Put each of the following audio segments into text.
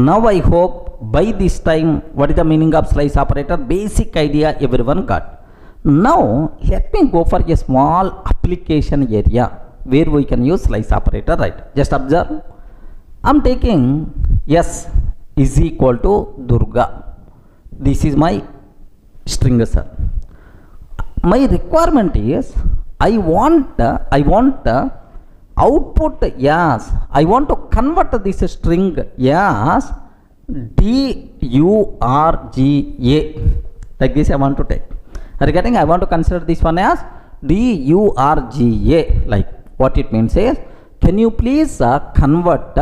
Now I hope by this time what is the meaning of slice operator, basic idea everyone got. Now let me go for a small application area where we can use slice operator, right? Just observe. I'm taking S is equal to Durga. This is my string, sir. My requirement is I want output as, I want to convert this string as DURGA. Like this I want to take. Are you getting? I want to consider this one as DURGA. Like what it means is, can you please convert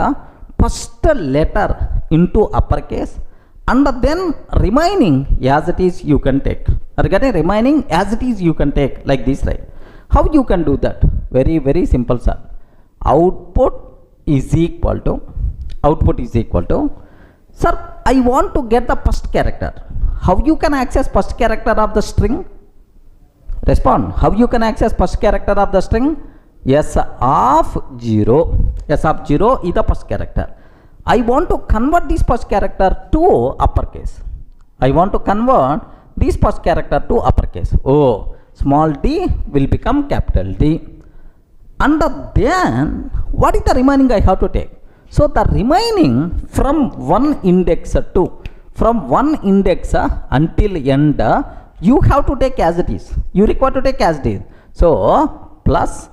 first letter into uppercase and then remaining as it is you can take. Are you getting? Remaining as it is you can take, like this, right? How you can do that? Very simple, sir. Output is equal to, sir, I want to get the first character. How you can access first character of the string? Respond. How you can access first character of the string? S of 0. S of 0 is the first character. I want to convert this first character to uppercase. I want to convert this first character to uppercase. Oh, small d will become capital D. And then what is the remaining I have to take? So the remaining from one index to, from one index until end, you have to take as it is. You require to take as it is. So plus,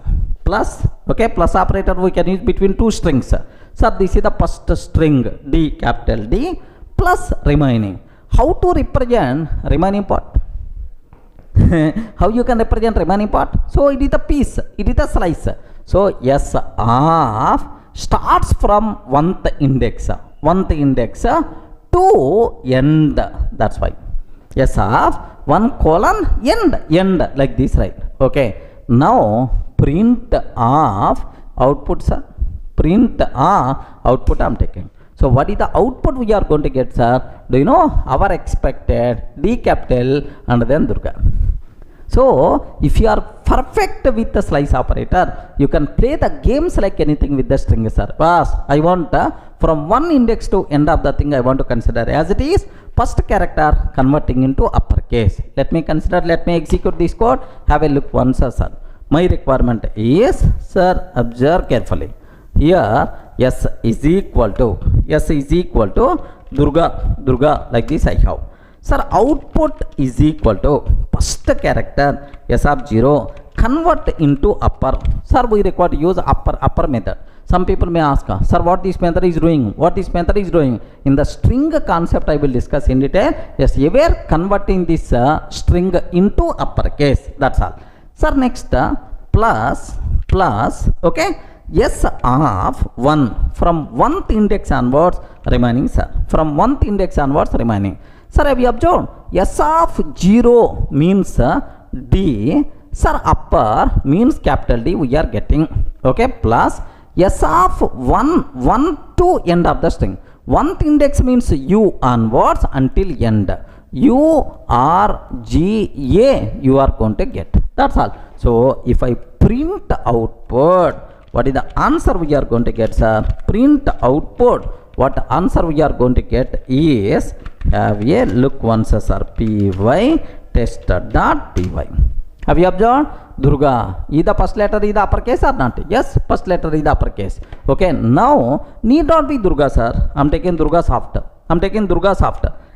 okay, plus operator we can use between two strings. So this is the first string D, capital D, plus remaining. How to represent remaining part? How you can represent remaining part? So it is the piece, it is the slice. So S of starts from one index to end. That's why S of 1 colon end, like this, right? Okay. Now print of output, sir. Print output I'm taking. So what is the output we are going to get, sir? Do you know? Our expected D capital and then Durga. So if you are perfect with the slice operator, you can play the games like anything with the string, sir. First, I want from one index to end of the thing I want to consider as it is first character converting into uppercase. Let me consider, let me execute this code. Have a look once, sir. My requirement is, sir, observe carefully. Here S is equal to Durga, like this I have. Sir, output is equal to first character S of 0 convert into upper. Sir, we require to use upper method. Some people may ask, sir, what this method is doing? What this method is doing? In the string concept I will discuss in detail. Yes, we are converting this string into uppercase. That's all. Sir, next plus, okay, S of 1 from 1th index onwards remaining, sir. From 1th index onwards remaining. Sir, have you observed? S of 0 means D. Sir, upper means capital D we are getting. Okay, plus S of 1 to end of the string. 1th index means U onwards until end. U R G A you are going to get. That's all. So if I print output, what is the answer we are going to get, sir? Print output. What answer we are going to get is, have a look once, sir. Py test.py. Have you observed? Durga, is the first letter is the uppercase or not? Yes, first letter is the uppercase. Okay, now need not be Durga, sir. I'm taking Durga soft.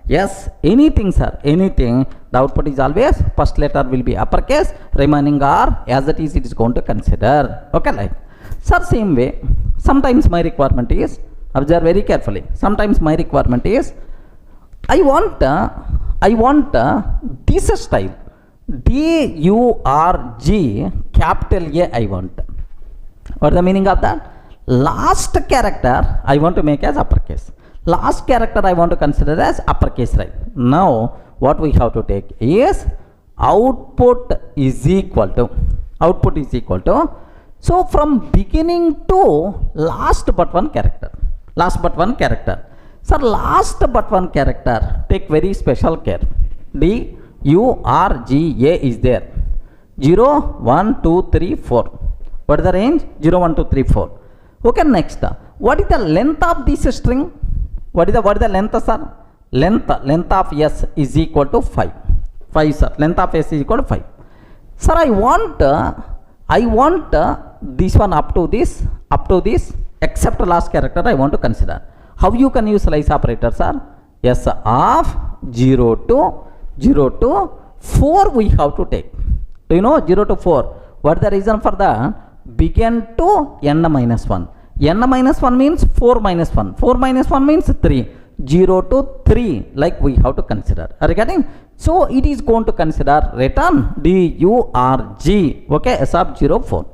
Yes, anything, sir, anything. The output is always first letter will be uppercase, remaining are as it is going to consider. Okay, like. Sir, same way, sometimes my requirement is, observe very carefully, sometimes my requirement is, I want this style, DURG capital A I want. What is the meaning of that? Last character I want to make as uppercase. Last character I want to consider as uppercase, right? Now what we have to take is output is equal to, so from beginning to last but one character. Sir, last but one character, take very special care. DURGA is there. 0, 1, 2, 3, 4. What is the range? 0, 1, 2, 3, 4. Okay, next. What is the length of this string? What is the length, sir? Length of S is equal to 5. 5, sir. Length of S is equal to 5. Sir, I want this one up to this, except last character I want to consider. How you can use slice operator, sir? S of 0 to 4 we have to take. Do you know 0 to 4? What is the reason for that? Begin to n minus 1. N minus 1 means 4 minus 1. 4 minus 1 means 3. 0 to 3 like we have to consider. Are you getting? So it is going to consider return DURG. Okay, S of 0, 4.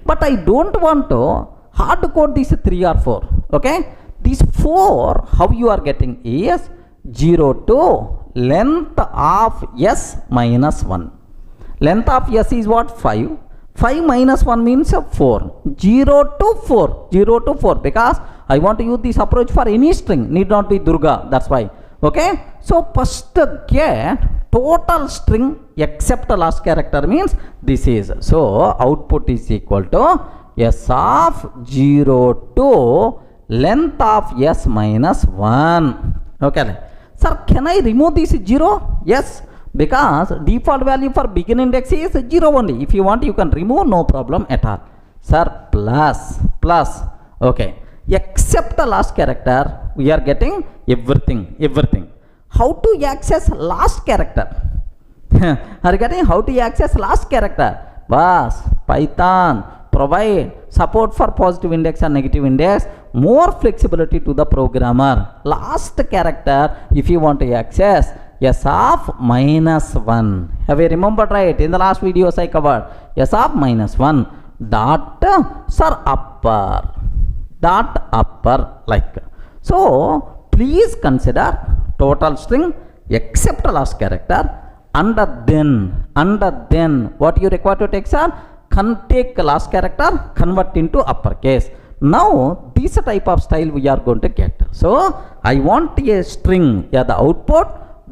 But I don't want to hard code these 3 or 4. Okay, these 4 how you are getting is 0 to length of S minus 1. Length of S is what? 5. 5 minus 1 means 4. 0 to 4. 0 to 4 because I want to use this approach for any string. Need not be Durga. That's why. Okay. So first get total string except the last character means this is. So output is equal to S of 0 to length of S minus 1. Okay. Sir, can I remove this 0? Yes. Because default value for begin index is 0 only. If you want, you can remove, no problem at all. Sir, plus. Okay. Except the last character, we are getting everything. How to access last character? Are you getting how to access last character? Bas, Python provide support for positive index and negative index, more flexibility to the programmer. Last character, if you want to access, S of minus 1. Have you remembered, right? In the last videos I covered. S of minus 1 dot sir upper like. So please consider total string except last character, and then what you require to take, sir? Take last character, convert into uppercase. Now this type of style we are going to get. So I want a string, the output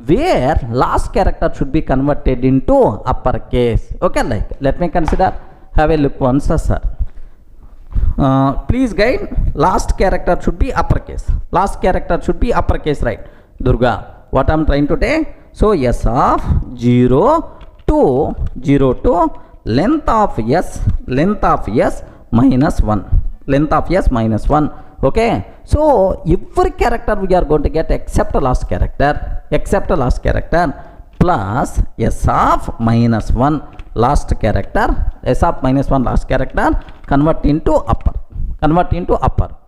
where last character should be converted into uppercase. Okay, like let me consider. Have a look once, sir. Please guide. Last character should be uppercase. Last character should be uppercase, right? Durga. What I'm trying to take? So S of 0 to length of S minus 1. Length of S minus 1. Okay. So every character we are going to get except last character plus S of minus 1 last character, S of minus 1 last character, convert into upper.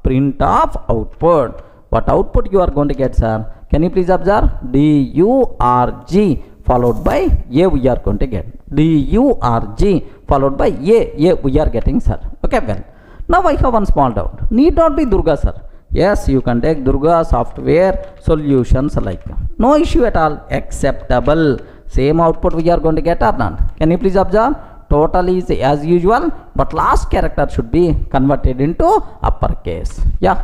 Print of output. What output you are going to get, sir? Can you please observe? DURG followed by A we are going to get. DURG followed by A we are getting, sir. Okay, well. Now I have one small doubt. Need not be Durga, sir. Yes, you can take Durga software solutions like. No issue at all. Acceptable. Same output we are going to get or not. Can you please observe? Total is as usual, but last character should be converted into uppercase. Yeah.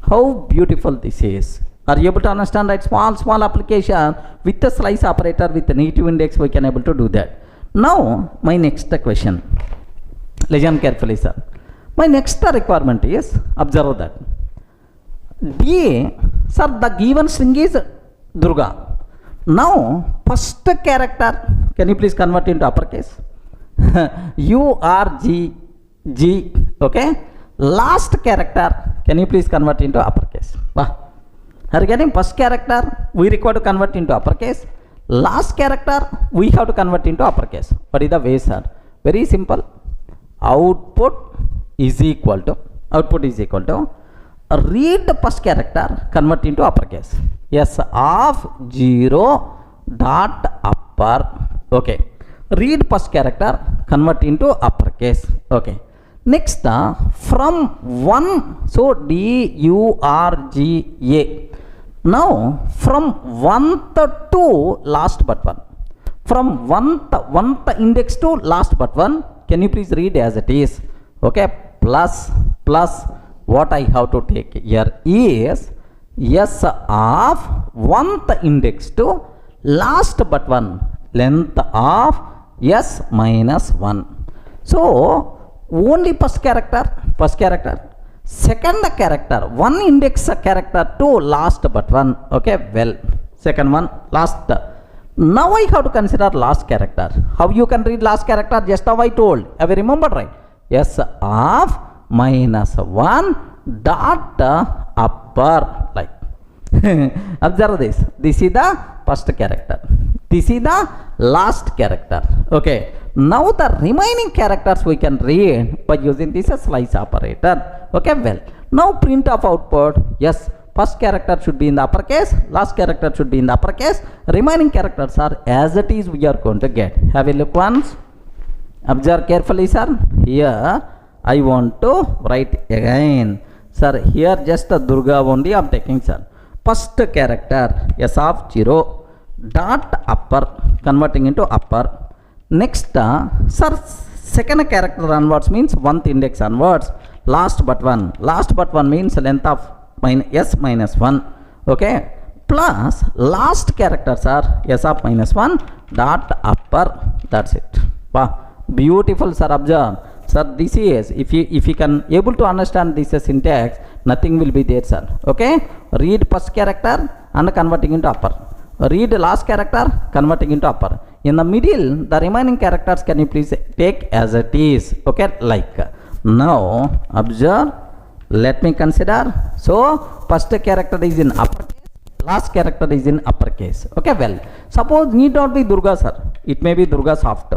How beautiful this is. Are you able to understand, right? Small application with the slice operator with the negative index we can able to do that. Now my next question. Listen carefully, sir. My next requirement is, observe that. Sir, the given string is Durga. Now, first character, can you please convert into uppercase? URG, okay? Last character, can you please convert into uppercase? Are you getting first character? We require to convert into uppercase. Last character, we have to convert into uppercase. What is the way, sir? Very simple. Output is equal to read the first character, convert into uppercase. S of 0 dot upper. Okay. Read first character, convert into uppercase. Okay. Next, from 1, so DURGA. Now, from 1th to last but 1. From 1th index to last but 1. Can you please read as it is? Okay. Plus what I have to take here is S of 1th index to last but 1, length of S minus 1. So only first character. second character, one index character to last but one. Okay, well, second one last. Now I have to consider last character. How you can read last character? Just how I told. Have you remembered, right? Yes, of minus 1 dot upper, like. Observe this. This is the first character. This is the last character. Okay. Now the remaining characters we can read by using this slice operator. Okay, well. Now print of output. Yes, first character should be in the uppercase, last character should be in the uppercase. Remaining characters are as it is we are going to get. Have a look once. Observe carefully, sir. Here I want to write again. Sir, here just Durga only I am taking, sir. First character S of 0 dot upper, converting into upper. Next, sir, second character onwards means 1th index onwards. Last but one. Last but one means length of S minus 1. Okay. Plus last characters are S of minus 1 dot upper. That's it. Wow. Beautiful, sir. Observe. Sir, this is, if you can able to understand this syntax, nothing will be there, sir. Okay. Read first character and converting into upper. Read last character, converting into upper. In the middle, the remaining characters can you please take as it is. Okay, like. Now, observe. Let me consider. So, first character is in uppercase, last character is in uppercase. Okay, well. Suppose need not be Durga, sir. It may be Durga soft.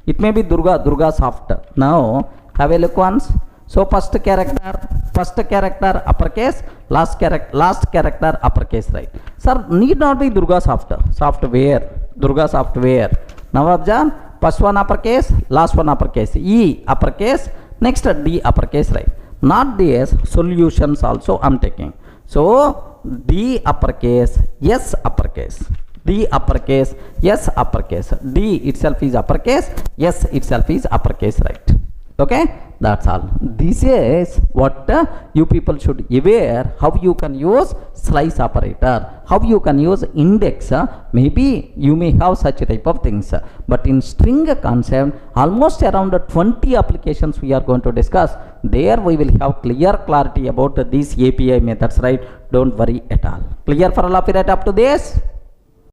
It may be Durga soft. Now, have a look once. So, first character uppercase, last character uppercase, right? Sir, need not be Durga software, Durga software. Now observe, first one uppercase, last one uppercase, E uppercase, next D uppercase, right? Not this, solutions also I am taking. So, D uppercase, S uppercase. D uppercase, S uppercase. D itself is uppercase, S itself is uppercase, right? Okay, that's all. This is what you people should aware how you can use slice operator, how you can use index. Maybe you may have such type of things, but in string concept almost around 20 applications we are going to discuss. There we will have clear clarity about these API methods, right? Don't worry at all. Clear for all of you right up to this?